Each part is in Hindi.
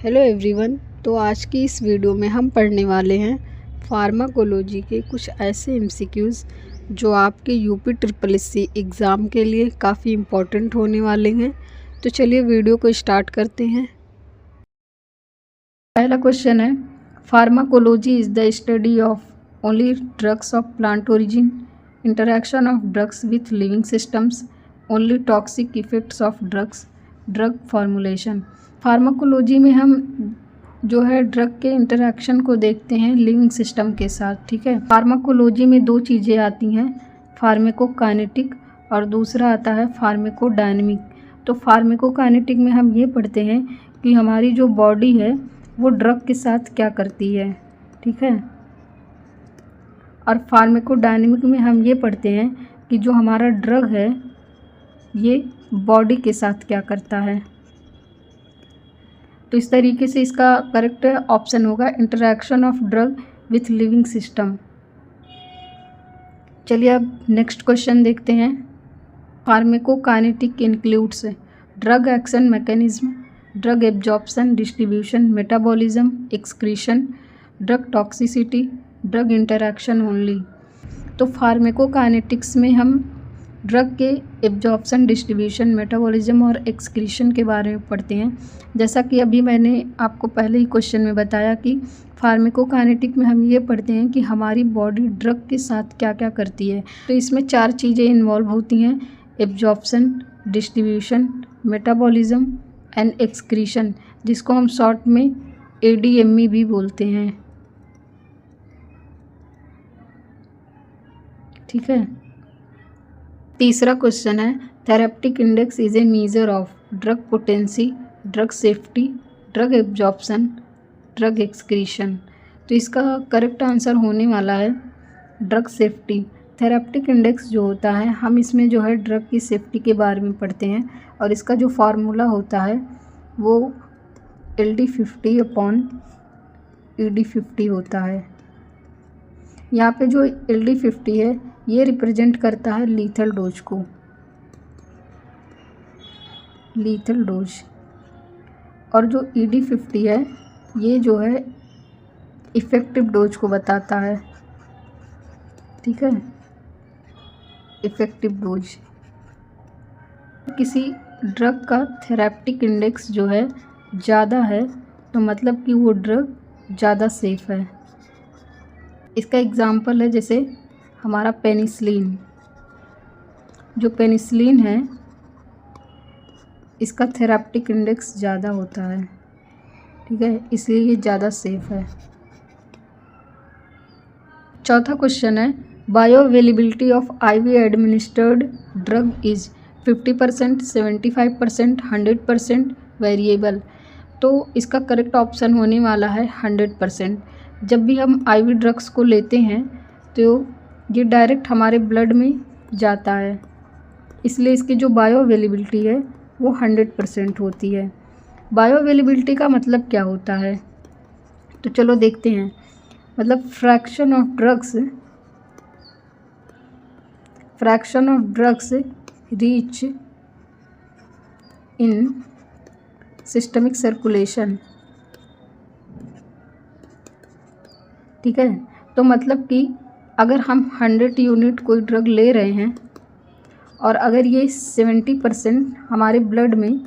Hello everyone. तो आज की इस वीडियो में हम पढ़ने वाले हैं फार्माकोलॉजी के कुछ ऐसे एमसीक्यूज़ जो आपके यूपी ट्रिपल एससी एग्ज़ाम के लिए काफ़ी इम्पोर्टेंट होने वाले हैं। तो चलिए वीडियो को स्टार्ट करते हैं। पहला क्वेश्चन है, pharmacology is the study of only drugs of plant origin, interaction of drugs with living systems, only toxic effects of drugs, drug formulation. Pharmacology में हम जो है ड्रग के इंटरैक्शन को देखते हैं लिविंग सिस्टम के साथ। ठीक है, फार्माकोलॉजी में दो चीज़ें आती हैं, फार्माकोकाइनेटिक और दूसरा आता है फार्माकोडायनेमिक। तो फार्माकोकाइनेटिक में हम ये पढ़ते हैं कि हमारी जो बॉडी है वो ड्रग के साथ क्या करती है। ठीक है, और फार्माकोडायनेमिक में हम ये पढ़ते हैं कि जो हमारा ड्रग है ये बॉडी के साथ क्या करता है। तो इस तरीके से इसका करेक्ट ऑप्शन होगा interaction of drug with living system. चलिए अब नेक्स्ट क्वेश्चन देखते हैं। Pharmacokinetic includes drug action mechanism, drug absorption, distribution, metabolism, excretion, drug toxicity, drug interaction only. तो फार्माकोकाइनेटिक्स में हम ड्रग के एब्जॉर्प्शन, डिस्ट्रीब्यूशन, मेटाबॉलिज्म और एक्सक्रीशन के बारे में पढ़ते हैं। जैसा कि अभी मैंने आपको पहले ही क्वेश्चन में बताया कि फार्माकोकाइनेटिक में हम ये पढ़ते हैं कि हमारी बॉडी ड्रग के साथ क्या क्या करती है। तो इसमें चार चीज़ें इन्वॉल्व होती हैं, absorption, distribution, metabolism and excretion, जिसको हम शॉर्ट में ADME भी बोलते हैं। ठीक है, तीसरा क्वेश्चन है, therapeutic index is a measure of drug potency, drug safety, drug absorption, drug excretion. तो इसका करेक्ट आंसर होने वाला है ड्रग सेफ्टी। थेरेप्टिक इंडेक्स जो होता है, हम इसमें जो है ड्रग की सेफ्टी के बारे में पढ़ते हैं और इसका जो फार्मूला होता है वो LD50/ED50 होता है। यहाँ पे जो LD50 है ये रिप्रेजेंट करता है लीथल डोज को, लीथल डोज, और जो ED50 है ये जो है इफ़ेक्टिव डोज को बताता है। ठीक है, इफ़ेक्टिव डोज। किसी ड्रग का थेरेप्टिक इंडेक्स जो है ज़्यादा है तो मतलब कि वो ड्रग ज़्यादा सेफ़ है। इसका एग्ज़ाम्पल है जैसे हमारा पेनिसिलिन। जो पेनिसिलिन है इसका थेरेप्टिक इंडेक्स ज़्यादा होता है। ठीक है, इसलिए ये ज़्यादा सेफ़ है। चौथा क्वेश्चन है, bio availability of IV administered drug is 50%, 75%, 100% variable. तो इसका करेक्ट ऑप्शन होने वाला है 100%। जब भी हम IV ड्रग्स को लेते हैं तो ये डायरेक्ट हमारे ब्लड में जाता है, इसलिए इसकी जो बायो अवेलेबिलिटी है वो 100% होती है। बायो अवेलेबिलिटी का मतलब क्या होता है, तो चलो देखते हैं। मतलब fraction of drugs reach in systemic circulation. ठीक है, तो मतलब कि अगर हम 100 यूनिट कोई ड्रग ले रहे हैं और अगर ये 70% हमारे ब्लड में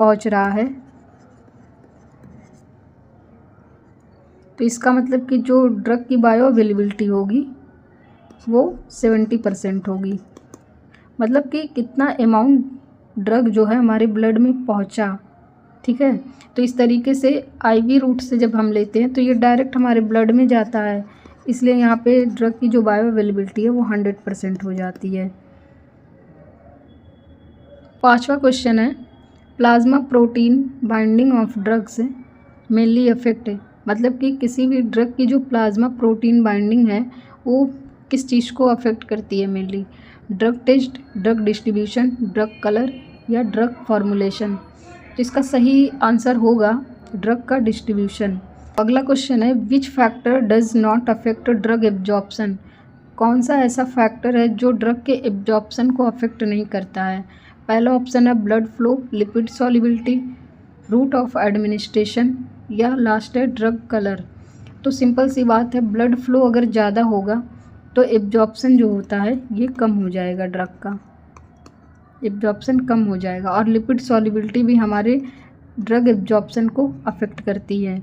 पहुंच रहा है तो इसका मतलब कि जो ड्रग की बायो अवेलेबिलिटी होगी वो 70% होगी। मतलब कि कितना अमाउंट ड्रग जो है हमारे ब्लड में पहुंचा। ठीक है, तो इस तरीके से IV रूट से जब हम लेते हैं तो ये डायरेक्ट हमारे ब्लड में जाता है, इसलिए यहाँ पे ड्रग की जो बायो अवेलेबिलिटी है वो 100% हो जाती है। पांचवा क्वेश्चन है, plasma protein binding of drugs mainly affect. मतलब कि किसी भी ड्रग की जो प्लाज्मा प्रोटीन बाइंडिंग है वो किस चीज़ को अफेक्ट करती है mainly, drug test, drug distribution, drug colour या ड्रग फॉर्मुलेशन। तो इसका सही आंसर होगा ड्रग का डिस्ट्रीब्यूशन। अगला क्वेश्चन है, which factor does not affect drug absorption. कौन सा ऐसा फैक्टर है जो ड्रग के एब्जॉर्प्शन को अफेक्ट नहीं करता है। पहला ऑप्शन है blood flow, lipid solubility, route of administration, या लास्ट है ड्रग कलर। तो सिंपल सी बात है, ब्लड फ्लो अगर ज़्यादा होगा तो एब्जॉर्प्शन जो होता है ये कम हो जाएगा, ड्रग का एब्जॉर्प्शन कम हो जाएगा। और लिपिड सॉल्युबिलिटी भी हमारे ड्रग एब्जॉर्प्शन को अफेक्ट करती है।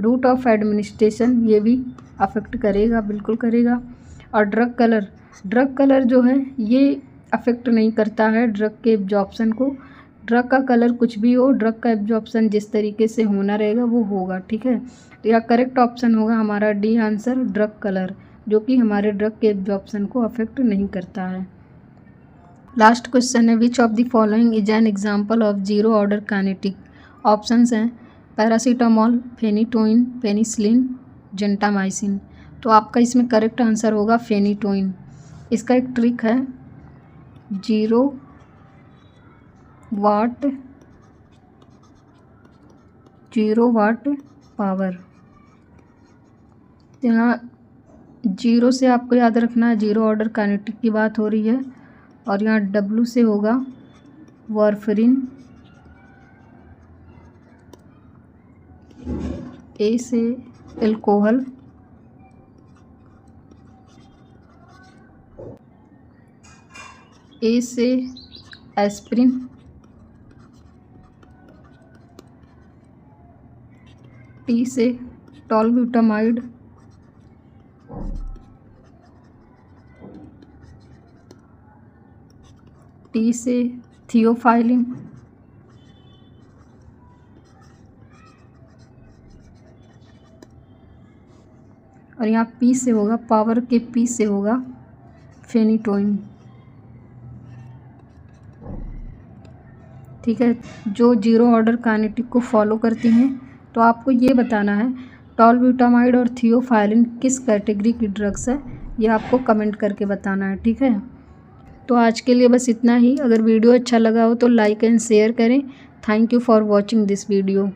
रूट ऑफ एडमिनिस्ट्रेशन ये भी अफेक्ट करेगा, बिल्कुल करेगा। और ड्रग कलर जो है ये अफेक्ट नहीं करता है ड्रग के एब्जॉर्प्शन को। ड्रग का कलर कुछ भी हो, ड्रग का एब्जॉर्प्शन जिस तरीके से होना रहेगा वो होगा, ठीक है। तो यह करेक्ट ऑप्शन होगा हमारा डी आंसर, ड्रग कलर, जो कि हमारे ड्रग के एब्जॉर्प्शन को अफेक्ट नहीं करता है। लास्ट क्वेश्चन है, which of the following is an example of zero order kinetic. Options हैं पैरासीटामोल, फेनिटोइन, पेनिसिलिन, जेंटामाइसिन। तो आपका इसमें करेक्ट आंसर होगा फेनिटोइन। इसका एक ट्रिक है, 0 वाट पावर। यहाँ 0 से आपको याद रखना है, जीरो ऑर्डर काइनेटिक की बात हो रही है। और यहाँ W से होगा वारफरिन, A से एल्कोहल, A से एस्प्रिन, T से टॉलब्यूटामाइड, T से थियोफाइलिन, और यहाँ P से होगा, पावर के P से होगा फेनिटोइन, ठीक है। जो जीरो ऑर्डर काइनेटिक को फॉलो करती हैं, तो आपको ये बताना है टॉलब्यूटामाइड और थियोफाइलिन किस कैटेगरी की ड्रग्स है, ये आपको कमेंट करके बताना है, ठीक है। तो आज के लिए बस इतना ही। अगर वीडियो अच्छा लगा हो तो लाइक एंड शेयर करें। Thank you for watching this video.